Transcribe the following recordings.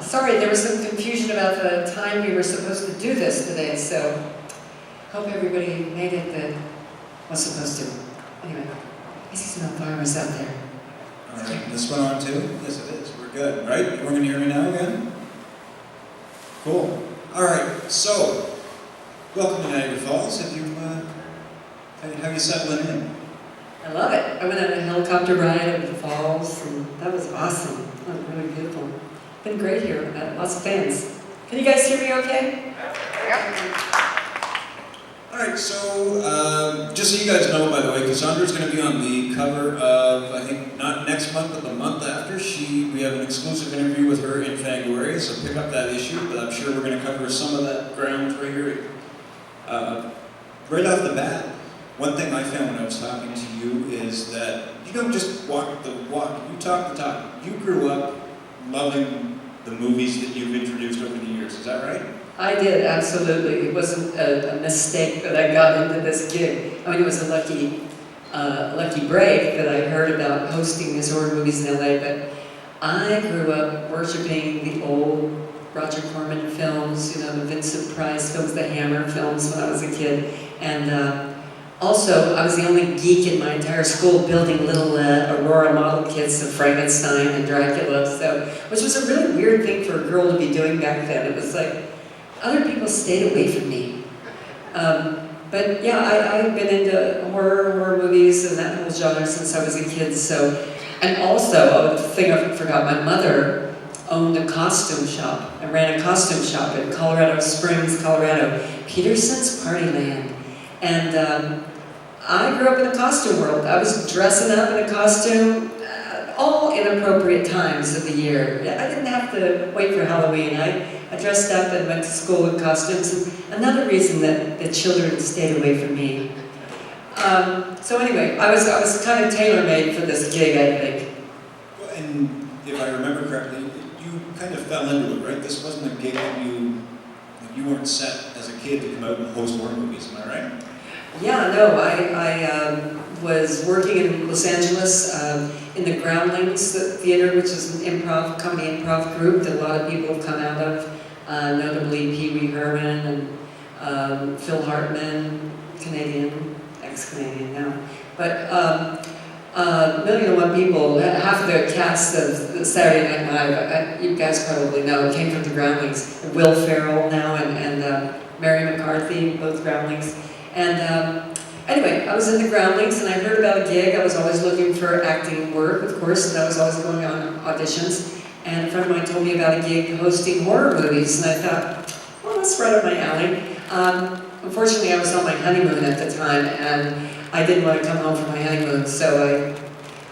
Sorry, there was some confusion about the time we were supposed to do this today, so hope everybody made it that was supposed to. Anyway, I see some Elviras out there. All right, this one on too? Yes, it is. We're good, right? Everyone can hear me now again? Cool. All right, so welcome to Niagara Falls. Have you settled in? I love it. I went on a helicopter ride over the falls, and that was awesome. That was really beautiful. Been great here. I've got lots of fans. Can you guys hear me okay? All right, so just so you guys know, by the way, Cassandra's going to be on the cover of, I think, not next month, but the month after. We have an exclusive interview with her in February, so pick up that issue, but I'm sure we're going to cover some of that ground right here. Right off the bat, one thing I found when I was talking to you is that you don't just walk the walk, you talk the talk. You grew up loving the movies that you've introduced over the years, is that right? I did, absolutely. It wasn't a mistake that I got into this gig. I mean, it was a lucky break that I heard about hosting these horror movies in LA, but I grew up worshiping the old Roger Corman films, you know, the Vincent Price films, the Hammer films when I was a kid. And also, I was the only geek in my entire school building little Aurora model kits of Frankenstein and Dracula, which was a really weird thing for a girl to be doing back then. It was like, other people stayed away from me. But yeah, I've been into horror movies and that whole genre since I was a kid. And also, the thing I forgot, my mother owned a costume shop. I ran a costume shop in Colorado Springs, Colorado, Peterson's Partyland. And I grew up in the costume world. I was dressing up in a costume all inappropriate times of the year. I didn't have to wait for Halloween. I dressed up and went to school in costumes. And another reason that the children stayed away from me. So anyway, I was kind of tailor-made for this gig, I think. Well, and if I remember correctly, you kind of fell into it, right? This wasn't a gig that you weren't set as a kid to come out and host horror movies, am I right? Yeah, no, I was working in Los Angeles in the Groundlings Theater, which is an comedy improv group that a lot of people have come out of, notably Pee Wee Herman and Phil Hartman, Canadian, ex-Canadian now. But 1,000,001 people, half of the cast of Saturday Night Live, you guys probably know, came from the Groundlings. Will Ferrell now and Mary McCarthy, both Groundlings. And anyway, I was in the Groundlings and I heard about a gig. I was always looking for acting work, of course, and I was always going on auditions. And a friend of mine told me about a gig hosting horror movies, and I thought, well, that's right up my alley. Unfortunately, I was on my honeymoon at the time, and I didn't want to come home for my honeymoon, so I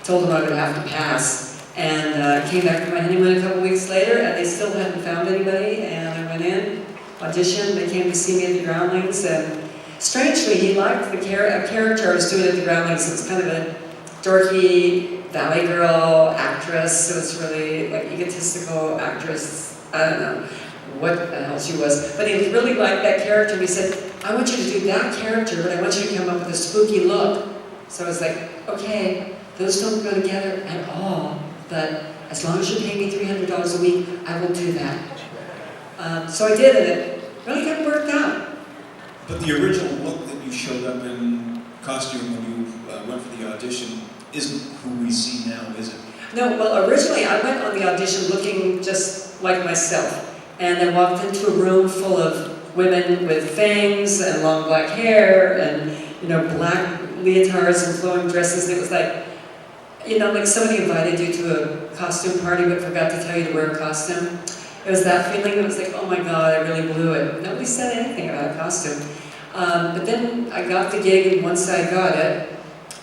told them I would have to pass. And came back from my honeymoon a couple weeks later, and they still hadn't found anybody, and I went in, auditioned, they came to see me at the Groundlings, and strangely, he liked a character I was doing at the Groundlings. It was kind of a dorky Valley Girl actress. It was really like egotistical actress. I don't know what the hell she was. But he really liked that character. He said, I want you to do that character, but I want you to come up with a spooky look. So I was like, okay, those don't go together at all. But as long as you pay me $300 a week, I will do that. So I did, and it really kind of worked out. But the original look that you showed up in costume when you went for the audition isn't who we see now, is it? No, well, originally I went on the audition looking just like myself. And I walked into a room full of women with fangs and long black hair and, you know, black leotards and flowing dresses. And it was like, you know, like somebody invited you to a costume party but forgot to tell you to wear a costume. It was that feeling. It was like, oh my God, I really blew it. Nobody said anything about a costume. But then I got the gig, and once I got it,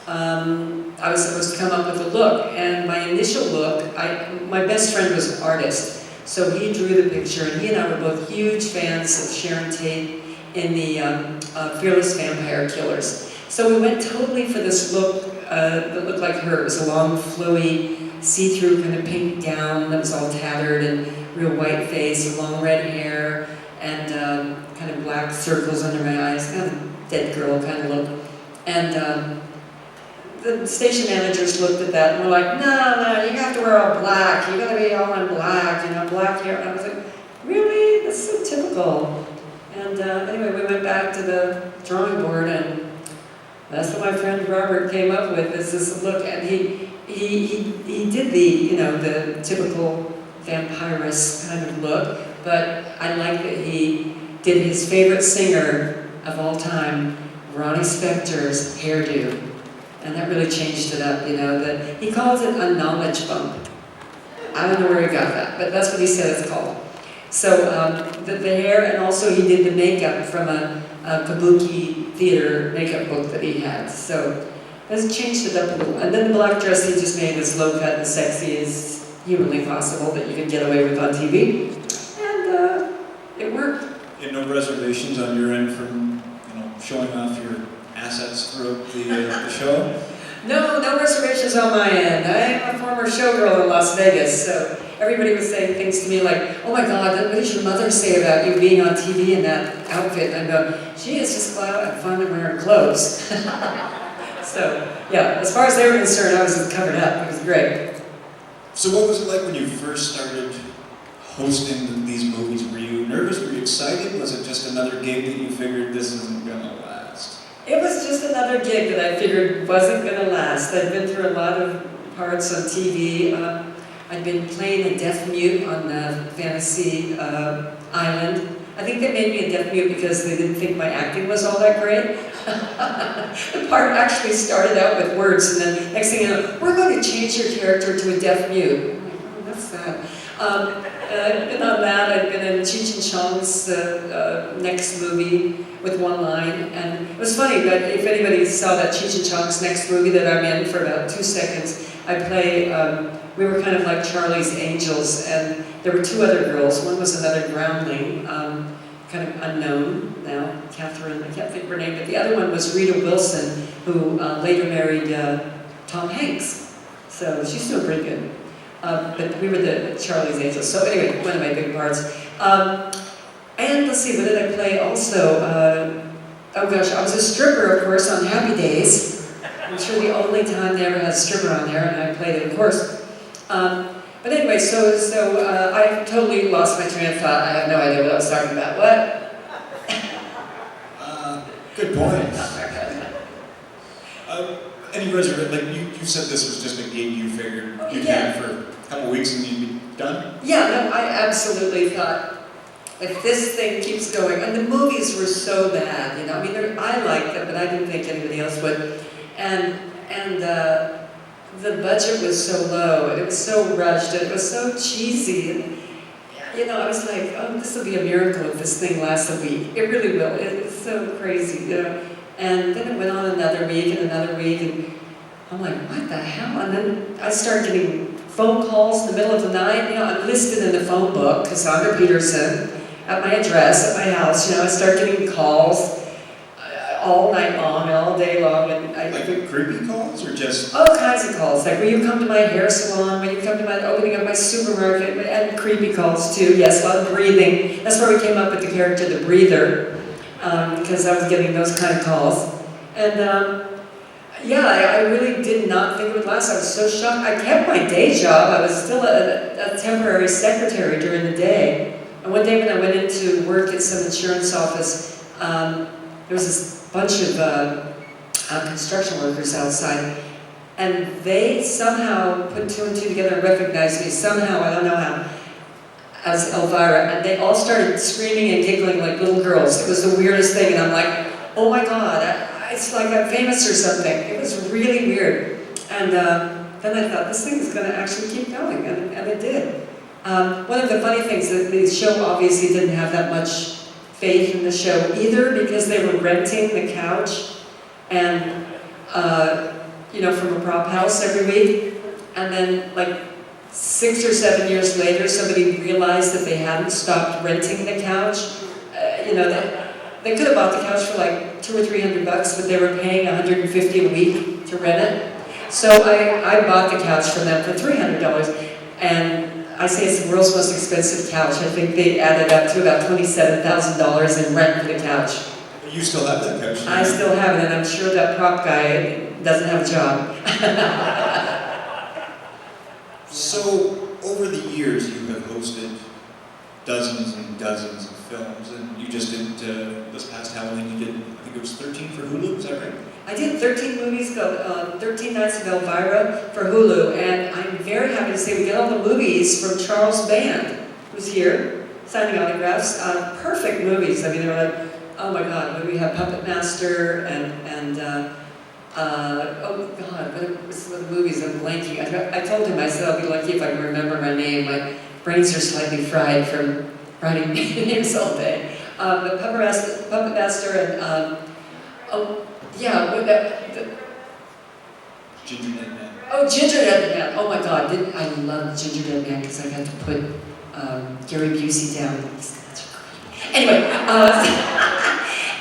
I was supposed to come up with a look. And my initial look, my best friend was an artist, so he drew the picture, and he and I were both huge fans of Sharon Tate in the Fearless Vampire Killers. So we went totally for this look that looked like her. It was a long, flowy, see-through kind of pink gown that was all tattered, and real white face, long red hair, and kind of black circles under my eyes, kind of dead girl kind of look. And the station managers looked at that and were like, no, you have to wear all black. You gotta be all in black, black hair. And I was like, really? That's so typical. And anyway, we went back to the drawing board, and that's what my friend Robert came up with, is this look. And he did the typical vampirist kind of look, but I like that he did his favorite singer of all time, Ronnie Spector's hairdo. And that really changed it up, that he calls it a knowledge bump. I don't know where he got that, but that's what he said it's called. So the hair, and also he did the makeup from a kabuki theater makeup book that he had. So that's changed it up a little. And then the black dress he just made as low cut and sexy as humanly possible that you can get away with on TV. And it worked. And no reservations on your end from showing off your assets throughout the show? No reservations on my end. I am a former showgirl in Las Vegas, so everybody was saying things to me like, oh my God, what does your mother say about you being on TV in that outfit? And I go, she is just glad I'm finally wearing clothes. So, yeah, as far as they were concerned, I was covered up. It was great. So what was it like when you first started hosting these movies? Were you nervous? Were you excited? Was it just another gig that you figured this isn't going to last? It was just another gig that I figured wasn't going to last. I'd been through a lot of parts on TV. I'd been playing a deaf mute on Fantasy Island. I think they made me a deaf mute because they didn't think my acting was all that great. The part actually started out with words, and then next thing you know, we're going to change your character to a deaf mute. I'm like, oh, that's sad. I've been on that. I've been in Cheech and Chong's next movie with one line, and it was funny that if anybody saw that Cheech and Chong's next movie that I'm in for about 2 seconds, I play, we were kind of like Charlie's Angels, and there were 2 other girls. One was another groundling, kind of unknown now, Catherine, I can't think of her name, but the other one was Rita Wilson, who later married Tom Hanks. So she's still pretty good. But we were the Charlie's Angels. So anyway, one of my big parts. And let's see, what did I play also? Oh gosh, I was a stripper, of course, on Happy Days. I'm sure the only time they ever had a stripper on there, and I played it, of course. But anyway, so I totally lost my train of thought. I have no idea what I was talking about. What? Good point. Any reservation? Like you said, this was just a gig you figured you'd have for a couple weeks and you'd be done? Yeah, no, I absolutely thought, if this thing keeps going, and the movies were so bad, I mean, I liked them, but I didn't think anybody else would, and the budget was so low, and it was so rushed, and it was so cheesy, and I was like, oh, this will be a miracle if this thing lasts a week. It really will. It's so crazy, And then it went on another week, and I'm like, what the hell? And then I started getting phone calls in the middle of the night. I'm listed in the phone book, Cassandra Peterson, at my address, at my house. I start getting calls all night long and all day long. And like creepy calls, or just? All kinds of calls. Like, will you come to my hair salon? Will you come to my opening of my supermarket? And creepy calls, too. Yes, a lot of breathing. That's where we came up with the character, the breather, because I was getting those kind of calls. And, yeah, I really did not think it would last. I was so shocked. I kept my day job. I was still a temporary secretary during the day. And one day when I went into work at some insurance office, there was this bunch of construction workers outside. And they somehow put 2 and 2 together and recognized me. Somehow, I don't know how, as Elvira. And they all started screaming and giggling like little girls. It was the weirdest thing. And I'm like, oh my God. It's like I'm famous or something. It was really weird. And then I thought, this thing is going to actually keep going, and it did. One of the funny things, that the show obviously didn't have that much faith in the show either, because they were renting the couch and, from a prop house every week. And then, like, 6 or 7 years later, somebody realized that they hadn't stopped renting the couch. They could have bought the couch for like $200 or $300, but they were paying $150 a week to rent it. So I bought the couch from them for $300, and I say it's the world's most expensive couch. I think they added up to about $27,000 in rent for the couch. You still have that couch? I still have it, and I'm sure that prop guy doesn't have a job. So, over the years, you have hosted dozens and dozens of films, and you just did, this past Halloween, you did, I think it was 13 for Hulu, is that right? I did 13 movies, 13 Nights of Elvira for Hulu, and I'm very happy to say we get all the movies from Charles Band, who's here, signing autographs. Perfect movies. I mean, they're like, oh my God, we have Puppet Master and oh God, what was some of the movies? I'm blanking. I told him, I said, I'll be lucky if I can remember my name. My brains are slightly fried from writing names all day. But Puppet Master and, oh yeah, Gingerbread Man. Oh, Gingerbread Man. Oh my God, I love Gingerbread Man because I got to put Gary Busey down. Anyway,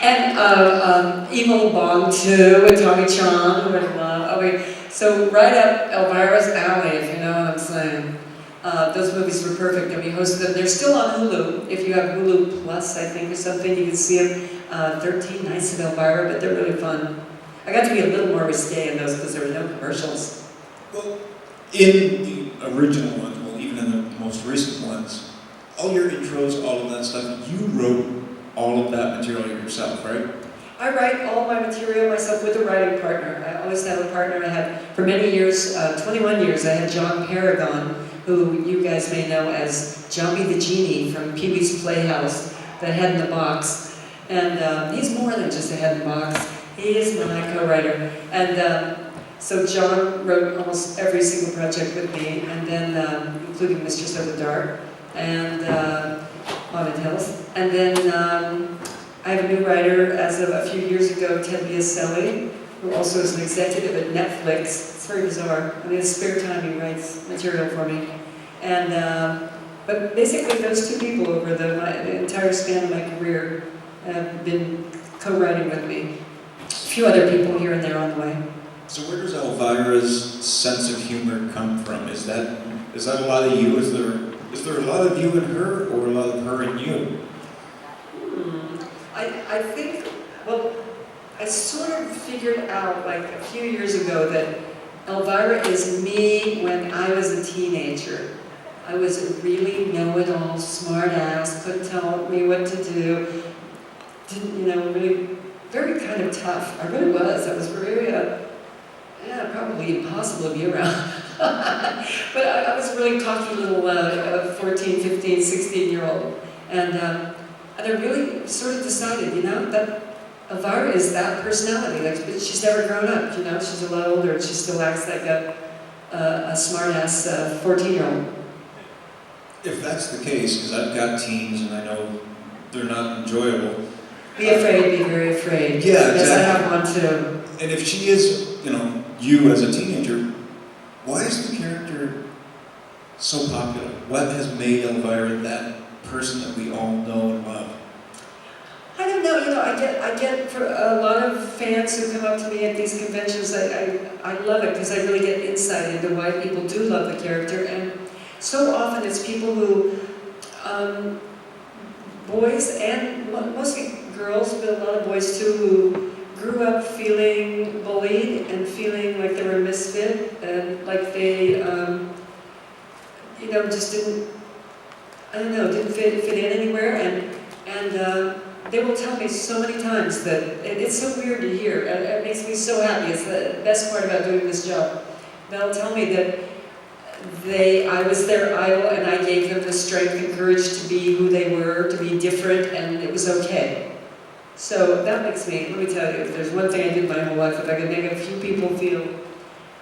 and Evil Bong 2 with Tommy Chong, who I love. Okay, so right up Elvira's alley, if you know what I'm saying. Those movies were perfect, and we hosted them. They're still on Hulu. If you have Hulu Plus, I think, or something, you can see them. 13 Nights of Elvira, but they're really fun. I got to be a little more risque in those because there were no commercials. Well, in the original ones, well, even in the most recent ones, all your intros, all of that stuff, you wrote all of that material yourself, right? I write all my material myself with a writing partner. I always have a partner. I had, for many years, 21 years, I had John Paragon, who you guys may know as Jumpy the Genie from Pee-wee's Playhouse, the head in the box. And he's more than just a head in the box. He is my co-writer. And so John wrote almost every single project with me, and then including Mistress of the Dark and Haunted Hills. And then I have a new writer as of a few years ago, Ted Biaselli, who also is an executive at Netflix. It's very bizarre. In his spare time, he writes material for me. And but basically, those two people over the entire span of my career have been co-writing with me. A few other people here and there on the way. So where does Elvira's sense of humor come from? Is that a lot of you? Is there a lot of you in her, or a lot of her in you? I think, well, I sort of figured out like a few years ago that Elvira is me when I was a teenager. I was a really know-it-all, smart-ass, couldn't tell me what to do, didn't, really, very kind of tough. I really was. I was very, probably impossible to be around. But I was a really cocky little 14, 15, 16-year-old. And I really sort of decided, that Elvira is that personality. Like, but she's never grown up, She's a lot older and she still acts like a smart-ass 14-year-old. If that's the case, because I've got teens and I know they're not enjoyable. Be afraid, be very afraid. Yeah, exactly. Yes, I have one too. And if she is, you as a teenager, why is the character so popular? What has made Elvira that person that we all know and love? I don't know, I get for a lot of fans who come up to me at these conventions, I love it because I really get insight into why people do love the character. And so often it's people who, boys and mostly girls, but a lot of boys too, who grew up feeling bullied and feeling like they were a misfit and like they, just didn't fit in anywhere. And they will tell me so many times that, and it's so weird to hear, and it makes me so happy. It's the best part about doing this job. They'll tell me that I was their idol and I gave them the strength and courage to be who they were, to be different, and it was okay. So that makes me, let me tell you, if there's one thing I did my whole life, if I could make a few people feel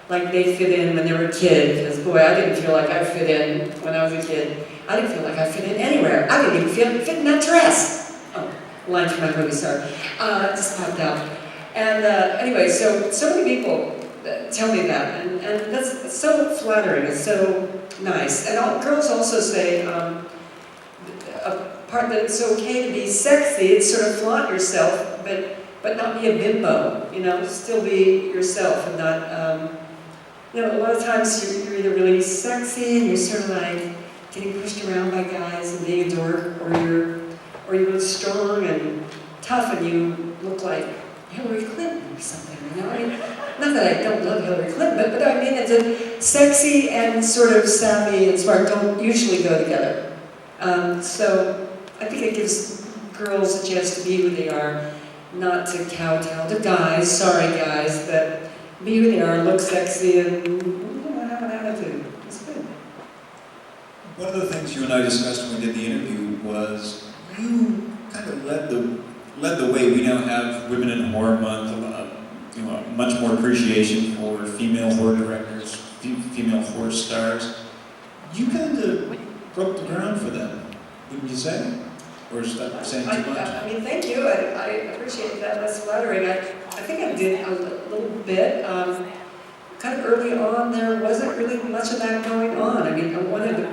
like they fit in when they were a kid, because boy, I didn't feel like I fit in when I was a kid. I didn't feel like I fit in anywhere. I didn't even fit in that dress. Oh, line from my movie star. It just popped out. And anyway, so many people tell me that, and that's so flattering, it's so nice. And girls also say, part that it's okay to be sexy, it's sort of flaunt yourself, but not be a bimbo, still be yourself and not, a lot of times you're either really sexy and you're sort of like getting pushed around by guys and being a dork, or you're really strong and tough and you look like Hillary Clinton or something, you know? I mean, not that I don't love Hillary Clinton, but I mean, it's a sexy and sort of savvy and smart don't usually go together. So I think it gives girls a chance to be who they are, not to kowtow to guys, sorry guys, but be who they are, look sexy, and have an attitude. It's good. One of the things you and I discussed when we did the interview was you kind of led the way. We now have Women in Horror Month, much more appreciation for female horror directors, female horror stars. You kind of broke the ground for them, wouldn't you say? Or is that saying too much? I mean, thank you. I appreciate that. That's flattering. I think I did a little bit. Kind of early on, there wasn't really much of that going on. I mean, one of the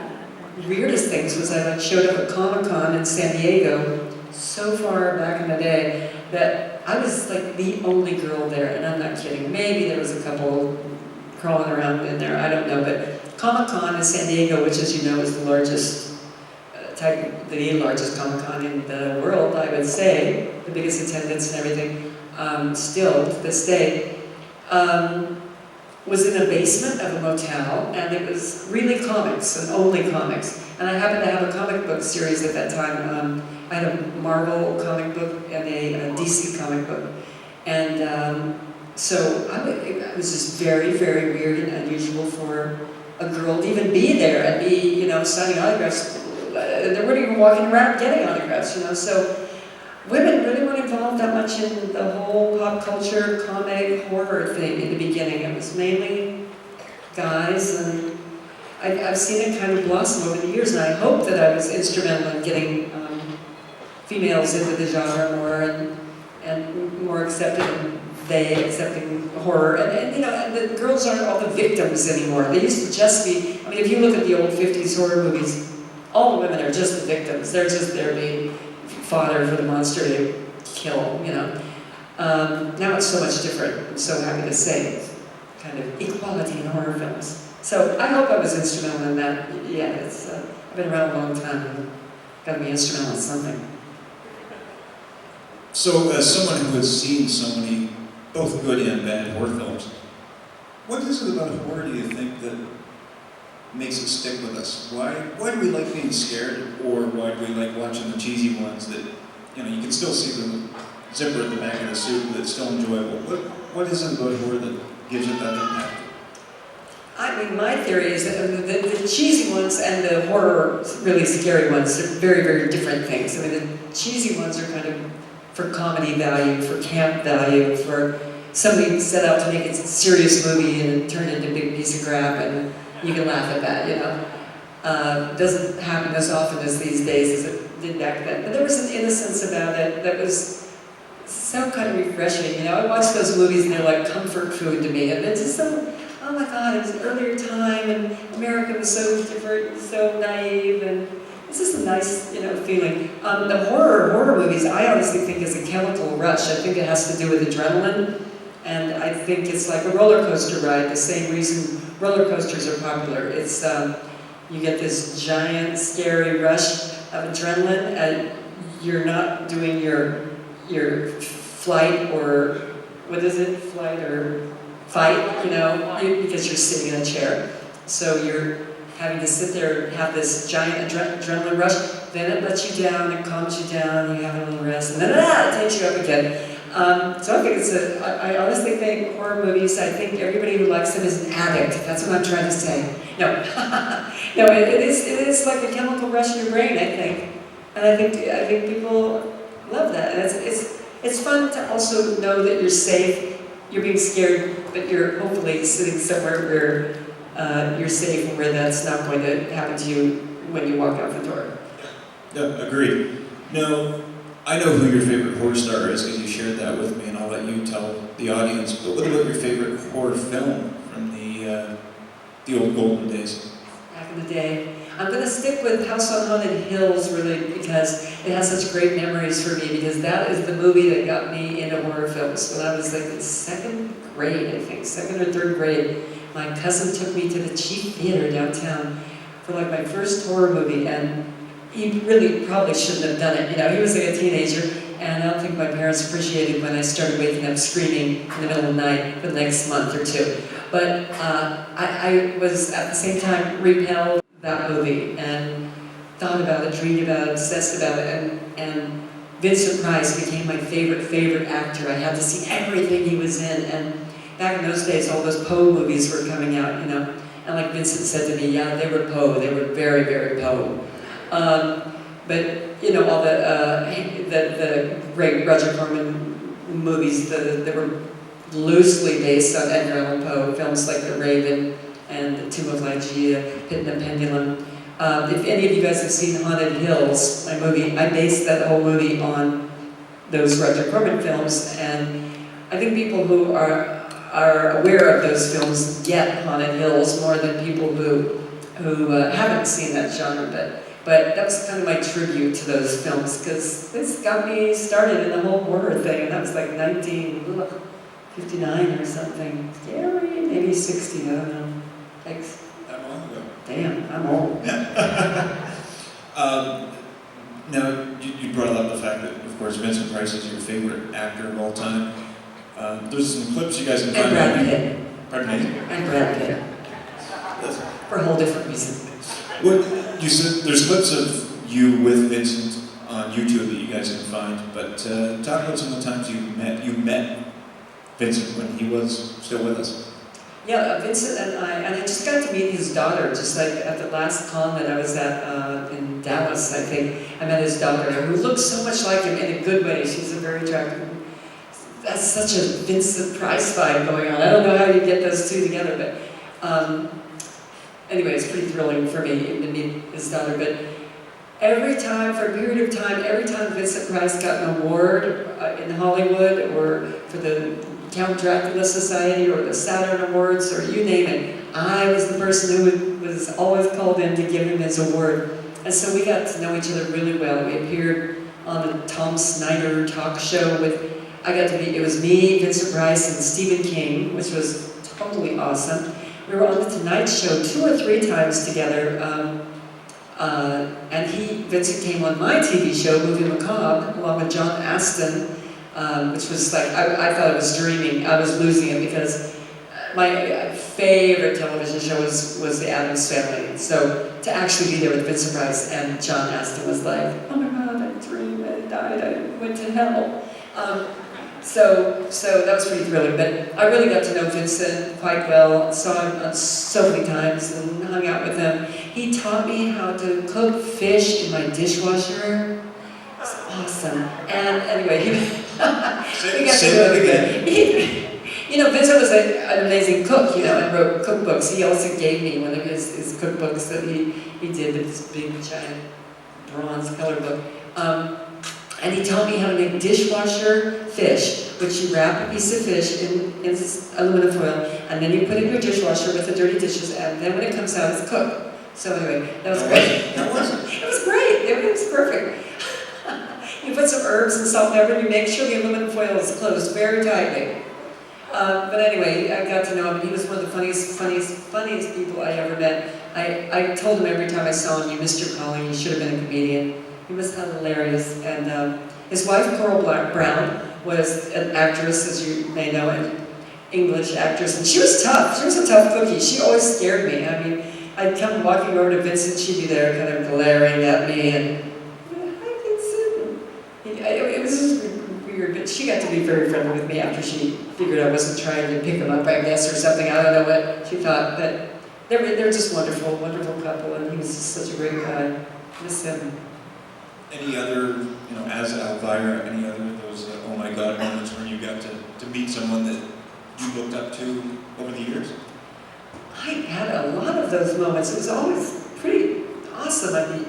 weirdest things was I showed up at Comic Con in San Diego so far back in the day that I was like the only girl there, and I'm not kidding. Maybe there was a couple crawling around in there, I don't know, but Comic Con in San Diego, which as you know is the largest the largest Comic Con in the world, I would say, the biggest attendance and everything, still to this day, was in a basement of a motel, and it was really comics and only comics. And I happened to have a comic book series at that time. I had a Marvel comic book and a DC comic book. And so it was just very, very weird and unusual for a girl to even be there and be, signing autographs. They weren't even walking around getting autographs, So women really weren't involved that much in the whole pop culture, comic, horror thing in the beginning. It was mainly guys, and I've seen it kind of blossom over the years, and I hope that I was instrumental in getting females into the genre more and more accepted, and they accepting horror. And the girls aren't all the victims anymore. They used to just be, I mean, if you look at the old 50s horror movies, all the women are just the victims. They're just there being fodder for the monster to kill, Now it's so much different. I'm so happy to say, kind of equality in horror films. So I hope I was instrumental in that. Yeah, I've been around a long time, and got to be instrumental in something. So, as someone who has seen so many, both good and bad horror films, what is it about horror, do you think, that makes it stick with us? Why do we like being scared, or why do we like watching the cheesy ones that, you can still see the zipper at the back of the suit, but it's still enjoyable? What is it about horror that gives it that impact? I mean, my theory is that the cheesy ones and the horror, really scary ones, are very, very different things. I mean, the cheesy ones are kind of for comedy value, for camp value, for somebody set out to make a serious movie and it turned into a big piece of crap, and you can laugh at that, doesn't happen as often as these days as it did back then. But there was an innocence about it that was so kind of refreshing. I watch those movies and they're like comfort food to me. And it's just so, oh my God, it was an earlier time and America was so different and so naive, and it's just a nice, feeling. The horror movies, I honestly think is a chemical rush. I think it has to do with adrenaline. And I think it's like a roller coaster ride, the same reason roller coasters are popular. It's, you get this giant, scary rush of adrenaline, and you're not doing your flight or, what is it, flight or fight, because you're sitting in a chair. So you're having to sit there and have this giant adrenaline rush, then it lets you down, it calms you down, you have a little rest, and then it takes you up again. So I think I honestly think horror movies, I think everybody who likes them is an addict. That's what I'm trying to say. No, no, it is like a chemical rush in your brain, I think. And I think people love that. And it's fun to also know that you're safe, you're being scared, but you're hopefully sitting somewhere where you're safe and where that's not going to happen to you when you walk out the door. Yeah, agreed. Now, I know who your favorite horror star is because you shared that with me, and I'll let you tell the audience. But what about your favorite horror film from the old golden days? Back in the day. I'm going to stick with House on Haunted Hills, really, because it has such great memories for me, because that is the movie that got me into horror films. When I was like in second grade, I think, second or third grade, my cousin took me to the cheap theater downtown for like my first horror movie, and he really probably shouldn't have done it. You know, he was like a teenager, and I don't think my parents appreciated when I started waking up screaming in the middle of the night for the next month or two. But I was at the same time repelled that movie and thought about it, dreamed about it, obsessed about it, and Vincent Price became my favorite actor. I had to see everything he was in, and back in those days, all those Poe movies were coming out, you know, and like Vincent said to me, yeah, they were Poe, they were very Poe. But you know, all the great Roger Corman movies that were loosely based on Edgar Allan Poe, films like The Raven and The Tomb of Ligeia, Pit and the Pendulum. If any of you guys have seen Haunted Hills, my movie, I based that whole movie on those Roger Corman films, and I think people who are aware of those films get Haunted Hills more than people who haven't seen that genre. But that was kind of my tribute to those films, because this got me started in the whole horror thing, and that was like 1959 or something. Scary, maybe 60, I don't know. Thanks. That long ago. Damn, I'm old. Now, you brought up the fact that, of course, Vincent Price is your favorite actor of all time. There's some clips you guys can find. And Brad Pitt. Pardon me? And Brad Pitt. For a whole different reason. Well, you said there's clips of you with Vincent on YouTube that you guys can find, but talk about some of the times you met Vincent when he was still with us. Yeah, Vincent and I just got to meet his daughter, just like at the last con that I was at in Dallas, I think. I met his daughter, who looked so much like him in a good way. She's a very attractive. That's such a Vincent Price vibe going on. I don't know how you get those two together, but anyway, it's pretty thrilling for me to meet his daughter. But every time, for a period of time, every time Vincent Price got an award in Hollywood, or for the Count Dracula Society, or the Saturn Awards, or you name it, I was the person who was always called in to give him his award. And so we got to know each other really well. We appeared on the Tom Snyder talk show with, it was me, Vincent Price, and Stephen King, which was totally awesome. We were on the Tonight Show 2 or 3 times together, and Vincent came on my TV show, Movie Macabre, along with John Aston, which was like, I thought I was dreaming. I was losing it, because my favorite television show was The Addams Family. So to actually be there with Vincent Price and John Aston was like, oh my God, I dreamed, I died, I went to hell. So that was pretty thrilling, but I really got to know Vincent quite well, saw him so many times and hung out with him. He taught me how to cook fish in my dishwasher. It's awesome. And anyway, Say that again. You know, Vincent was an amazing cook, you know, and wrote cookbooks. He also gave me one of his cookbooks that he did, with this big, giant, bronze color book. And he taught me how to make dishwasher fish, which you wrap a piece of fish in aluminum foil, and then you put it in your dishwasher with the dirty dishes, and then when it comes out, it's cooked. So anyway, that was great. That wasn't. It was great. It was perfect. You put some herbs and salt and pepper, and you make sure the aluminum foil is closed very tightly. But anyway, I got to know him. He was one of the funniest people I ever met. I told him every time I saw him, you missed your calling, you should have been a comedian. He was hilarious. And his wife, Coral Brown, was an actress, as you may know, an English actress. And she was tough. She was a tough cookie. She always scared me. I mean, I'd come walking over to Vincent, she'd be there kind of glaring at me, and hi, Vincent. It was just weird, but she got to be very friendly with me after she figured I wasn't trying to pick him up, I guess, or something. I don't know what she thought, but they're just wonderful, wonderful couple, and he was just such a great guy. Miss him. Any other, as Elvira, any other of those oh my God moments when you got to meet someone that you looked up to over the years? I had a lot of those moments. It was always pretty awesome. I'd be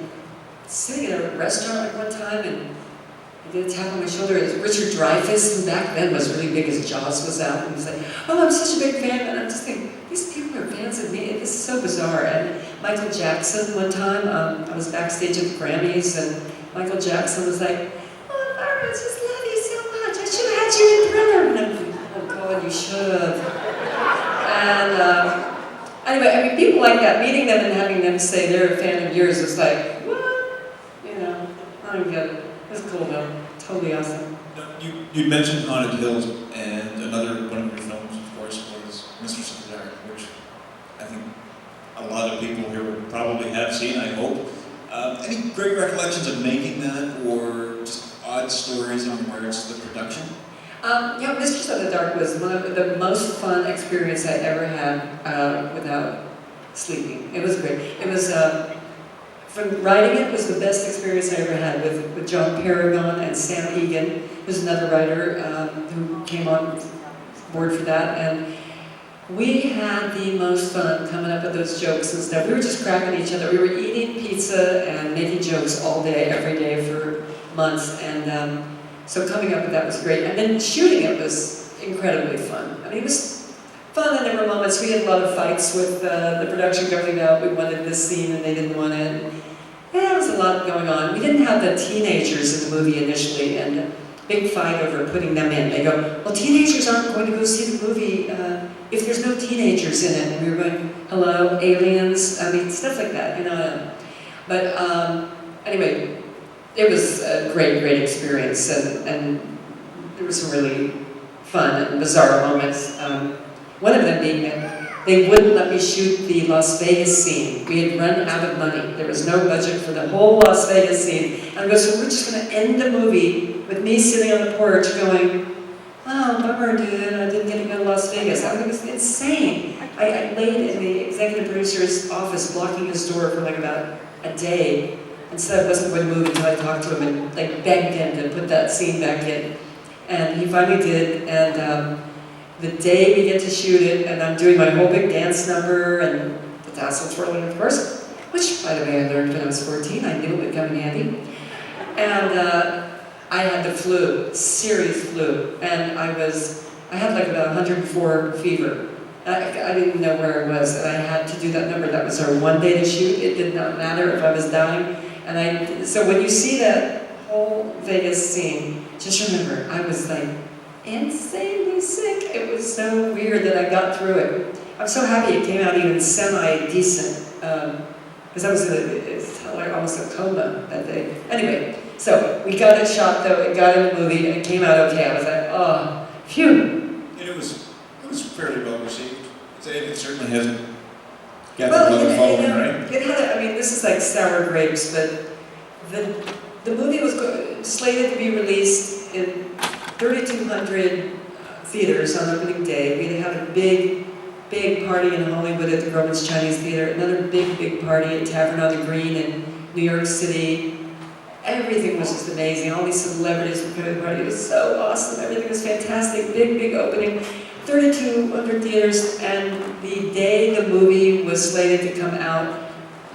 sitting in a restaurant like one time, and I did a tap on my shoulder. It was Richard Dreyfuss, who back then was really big as Jaws was out. And he was like, oh, I'm such a big fan. And I'm just thinking, these people are fans of me. It is so bizarre. And Michael Jackson, one time, I was backstage at the Grammys, and Michael Jackson was like, oh, Elvira, I just love you so much. I should have had you in Thriller. And I'm like, oh, God, you should have. And anyway, I mean, people like that, meeting them and having them say they're a fan of yours was like, what? I don't get it. It was cool though. Totally awesome. You mentioned Haunted Hills, and another one of your films, of course, was Mistress of the Dark, which I think a lot of people here would probably have seen, I hope. Any great recollections of making that, or just odd stories in regards to the production? Yeah, Mistress of the Dark was one of the most fun experience I ever had without sleeping. It was great. It was, from writing it was the best experience I ever had with John Paragon and Sam Egan, who's another writer who came on board for that. And we had the most fun coming up with those jokes and stuff. We were just cracking each other. We were eating pizza and making jokes all day, every day for months. And so coming up with that was great. And then shooting it was incredibly fun. I mean, it was fun, and there were moments. We had a lot of fights with the production company about we wanted this scene and they didn't want it. And there was a lot going on. We didn't have the teenagers in the movie initially, and a big fight over putting them in. They go, well, teenagers aren't going to go see the movie if there's no teenagers in it. And we were going, hello, aliens? I mean, stuff like that, you know. But anyway, it was a great, great experience, and there were some really fun and bizarre moments. One of them being that they wouldn't let me shoot the Las Vegas scene. We had run out of money. There was no budget for the whole Las Vegas scene. And I go, so we're just going to end the movie with me sitting on the porch going, oh, bummer, dude, I didn't get to go to Las Vegas. I mean, it was insane. I laid in the executive producer's office blocking his door for like about a day and said I wasn't going to move until I talked to him and like begged him to put that scene back in. And he finally did, and the day we get to shoot it, and I'm doing my whole big dance number and the tassel twirling, of course, which, by the way, I learned when I was 14. I knew it would come in handy. And I had the flu, serious flu, and I had like about 104 fever. I didn't know where I was, and I had to do that number. That was our one day to shoot. It did not matter if I was dying. So when you see that whole Vegas scene, just remember, I was like insanely sick. It was so weird that I got through it. I'm so happy it came out even semi-decent, because I was like almost a coma that day. Anyway, so we got it shot though, it got in the movie, and it came out okay. I was like, oh, phew. And it was fairly well received. It certainly hasn't got Well, the following, right? It had, I mean, this is like sour grapes, but the movie was slated to be released in 3,200 theaters on opening day. We had a big, big party in Hollywood at the Groman's Chinese Theater, another big, big party at Tavern on the Green in New York City. Everything was just amazing. All these celebrities were coming to the party. It was so awesome. Everything was fantastic. Big, big opening. 3,200 theaters, and the day the movie was slated to come out,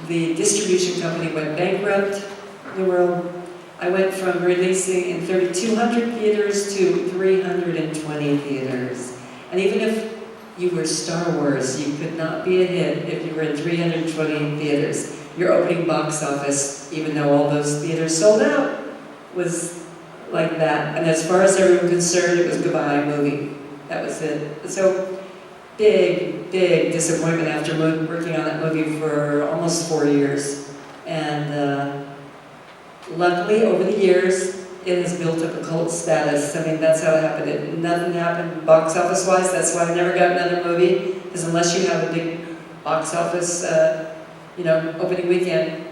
the distribution company went bankrupt in the world. I went from releasing in 3,200 theaters to 320 theaters. And even if you were Star Wars, you could not be a hit if you were in 320 theaters. Your opening box office, even though all those theaters sold out, was like that. And as far as everyone concerned, it was goodbye movie. That was it. So big, big disappointment after working on that movie for almost 4 years. And luckily, over the years, it has built up a cult status. I mean, that's how it happened. Nothing happened box office-wise. That's why I never got another movie. Because unless you have a big box office, opening weekend,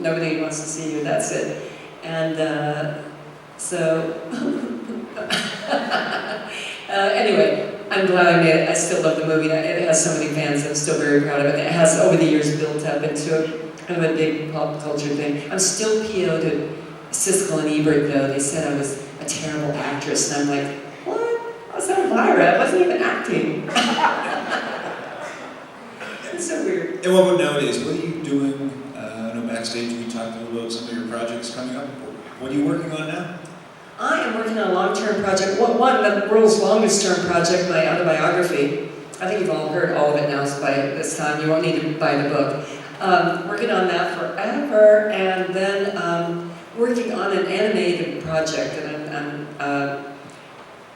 nobody wants to see you. That's it. And anyway, I'm glad I made it. I still love the movie. It has so many fans. I'm still very proud of it. It has, over the years, built up into kind of a big pop culture thing. I'm still PO'd at Siskel and Ebert, though. They said I was a terrible actress, and I'm like, what? I was Elvira. I wasn't even acting. It's so weird. And what about nowadays? What are you doing? I know backstage we talked a little about some of your projects coming up. What are you working on now? I am working on a long-term project. One, the world's longest-term project, my autobiography. I think you've all heard all of it now by this time. You won't need to buy the book. Working on that forever, and then working on an animated project. And I'm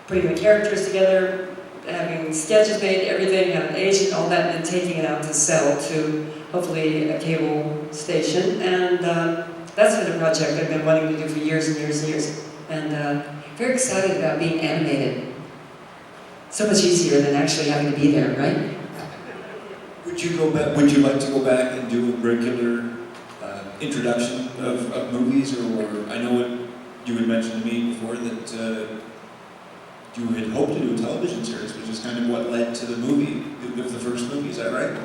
putting the characters together, having sketches made, everything, have an agent, all that, and then taking it out to sell to hopefully a cable station. And That's been a project I've been wanting to do for years and years and years. And very excited about being animated. So much easier than actually having to be there, right? Would you go back? Would you like to go back and do a regular introduction of movies, or I know what you had mentioned to me before that you had hoped to do a television series, which is kind of what led to the movie, the first movie. Is that right?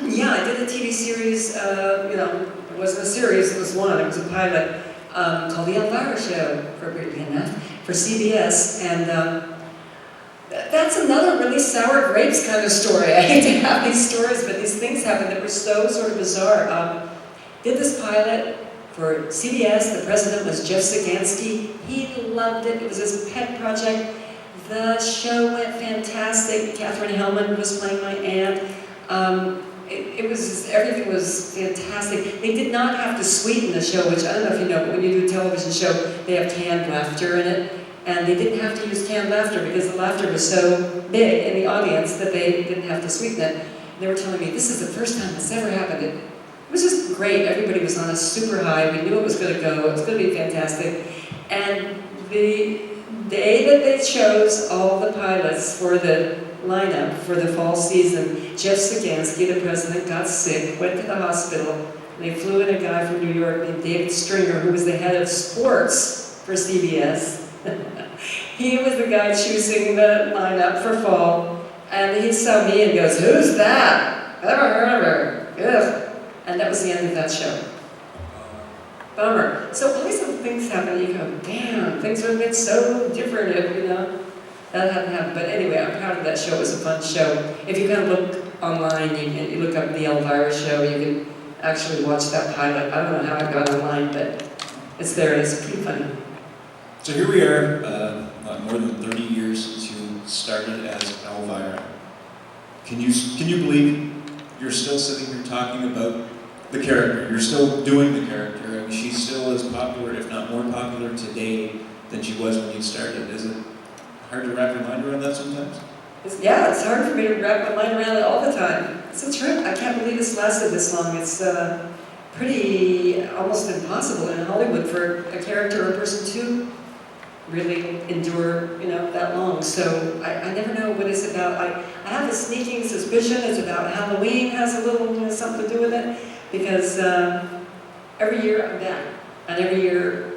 Yeah, I did a TV series. It wasn't a series; it was one. It was a pilot called The Elvira Show, appropriately enough, for CBS, and. That's another really sour grapes kind of story. I hate to have these stories, but these things happened that were so sort of bizarre. Did this pilot for CBS. The president was Jeff Zagansky. He loved it. It was his pet project. The show went fantastic. Catherine Hellman was playing my aunt. Everything was fantastic. They did not have to sweeten the show, which I don't know if you know, but when you do a television show, they have canned laughter in it. And they didn't have to use canned laughter because the laughter was so big in the audience that they didn't have to sweeten it. And they were telling me, this is the first time this ever happened. It was just great. Everybody was on a super high. We knew it was going to go. It was going to be fantastic. And the day that they chose all the pilots for the lineup for the fall season, Jeff Zagansky, the president, got sick, went to the hospital, and they flew in a guy from New York named David Stringer, who was the head of sports for CBS. He was the guy choosing the lineup for fall, and he saw me and goes, "Who's that? Never heard of her." Ugh. And that was the end of that show. Bummer. So always some things happen, and you go, damn, things would have been so different if, that hadn't happened. But anyway, I'm proud of that show. It was a fun show. If you kind of look online, you look up the Elvira show, you can actually watch that pilot. I don't know how it got online, but it's there, and it's pretty funny. So here we are, more than 30 years since you started as Elvira. Can you believe you're still sitting here talking about the character? You're still doing the character. I mean, she's still as popular, if not more popular today than she was when you started. Is it hard to wrap your mind around that sometimes? It's hard for me to wrap my mind around it all the time. It's a trip. I can't believe it's lasted this long. It's pretty almost impossible in Hollywood for a character or a person to really endure, that long. So I never know what it's about. I have a sneaking suspicion it's about Halloween has a little something to do with it, because every year I'm back, and every year,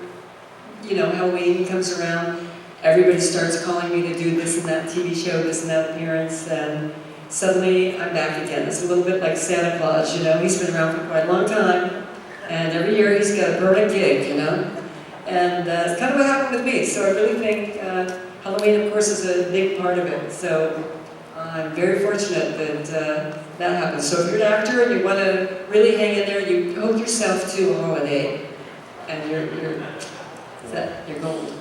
Halloween comes around, everybody starts calling me to do this and that TV show, this and that appearance, and suddenly I'm back again. It's a little bit like Santa Claus, he's been around for quite a long time, and every year he's got a permanent gig, And it's kind of what happened with me. So I really think Halloween, of course, is a big part of it. So I'm very fortunate that that happens. So if you're an actor and you want to really hang in there, you hold yourself to a holiday, and you're set, you're gold.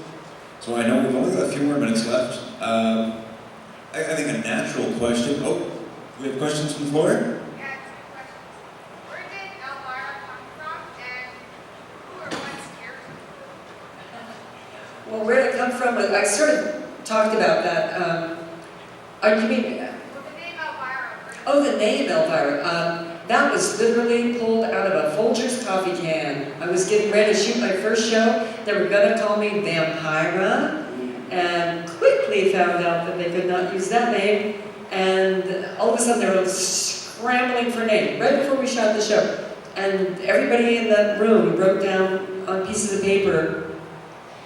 So I know we've only got a few more minutes left. I think a natural question. Oh, we have questions from the floor? Well, where did it come from? I sort of talked about that. You mean? Well, the name Elvira. Oh, the name Elvira. That was literally pulled out of a Folgers coffee can. I was getting ready to shoot my first show. They were going to call me Vampira, and quickly found out that they could not use that name. And all of a sudden, they were scrambling for a name right before we shot the show. And everybody in that room wrote down on pieces of paper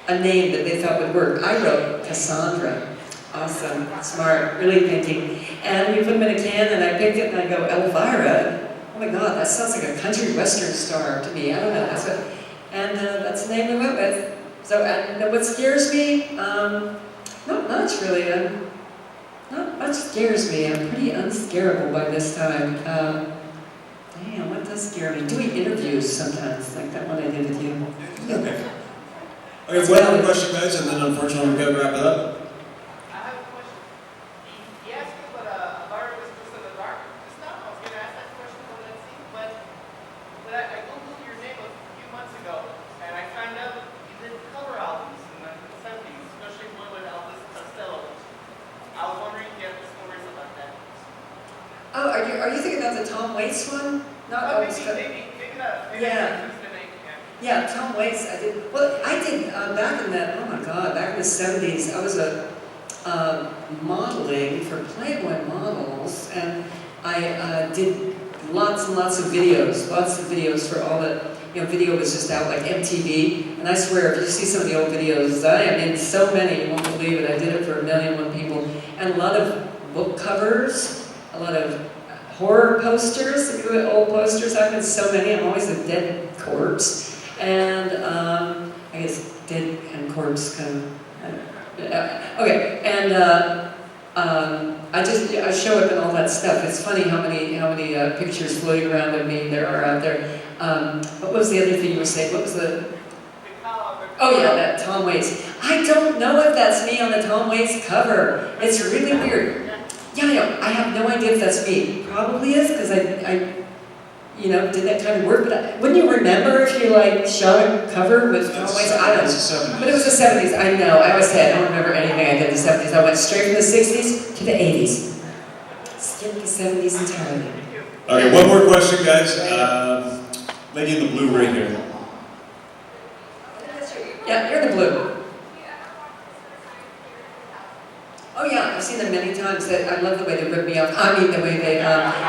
a name that they thought would work. I wrote Cassandra. Awesome, smart, really thinking. And we put them in a can, and I picked it, and I go, Elvira? Oh my God, that sounds like a country western star to me. I don't know, that's the name we went with. So, and what scares me? Not much, really. Not much scares me. I'm pretty unscarable by this time. Damn, what does scare me? Doing interviews sometimes, like that one I did with you. Okay. Okay, one more question, guys, and then unfortunately we've got to wrap it up. I have a question. He asked me what Elvira was just in the dark just now. I was going to ask that question on that scene, but I Googled your name a few months ago, and I found out you did cover albums in the 70s, especially one with Elvis Costello. I was wondering if you have stories about that. Oh, are you thinking about the Tom Waits one? Not Oh, Elvis Costello. maybe not. Maybe Yeah. that's the name. Yeah, Tom Waits, I did, well, I did, back in the, oh my God, back in the 70s, I was modeling for Playboy models, and I did lots and lots of videos for all the, video was just out, like MTV, and I swear, if you see some of the old videos, I am in so many, you won't believe it, I did it for 1,000,001 people, and a lot of book covers, a lot of horror posters, old posters, I've had so many, I'm always a dead corpse, and I guess dead and corpse kind of, okay, and I show up in all that stuff. It's funny how many pictures floating around of me there are out there. What was the other thing you were saying? What was the? Oh yeah, that Tom Waits. I don't know if that's me on the Tom Waits cover. It's really weird. Yeah, I have no idea if that's me. Probably is because I did that kind of work. But wouldn't you remember if you shot a cover with Tom Waits? I don't know. But it was the 70s. I know. I always say I don't remember anything I did in the 70s. I went straight from the 60s to the 80s. Skipped the 70s entirely. Okay, one more question, guys. Lady in the blue right here. Yeah, you're in the blue. Oh yeah, I've seen them many times. I love the way they rip me off. I mean, the way they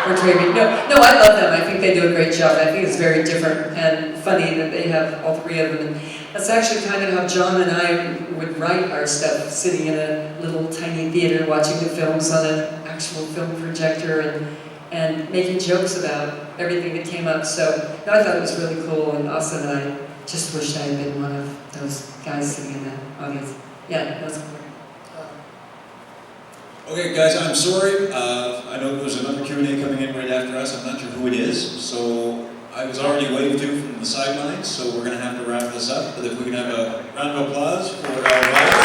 portray me. No, I love them. I think they do a great job. I think it's very different and funny that they have all three of them. And that's actually kind of how John and I would write our stuff, sitting in a little tiny theater watching the films on an actual film projector and making jokes about everything that came up. So I thought it was really cool and awesome, and I just wished I had been one of those guys sitting in the audience. Yeah, that was cool. Okay, guys, I'm sorry. I know there's another Q&A coming in right after us. I'm not sure who it is. So I was already waved to from the sidelines, so we're going to have to wrap this up. But if we can have a round of applause for Elvira.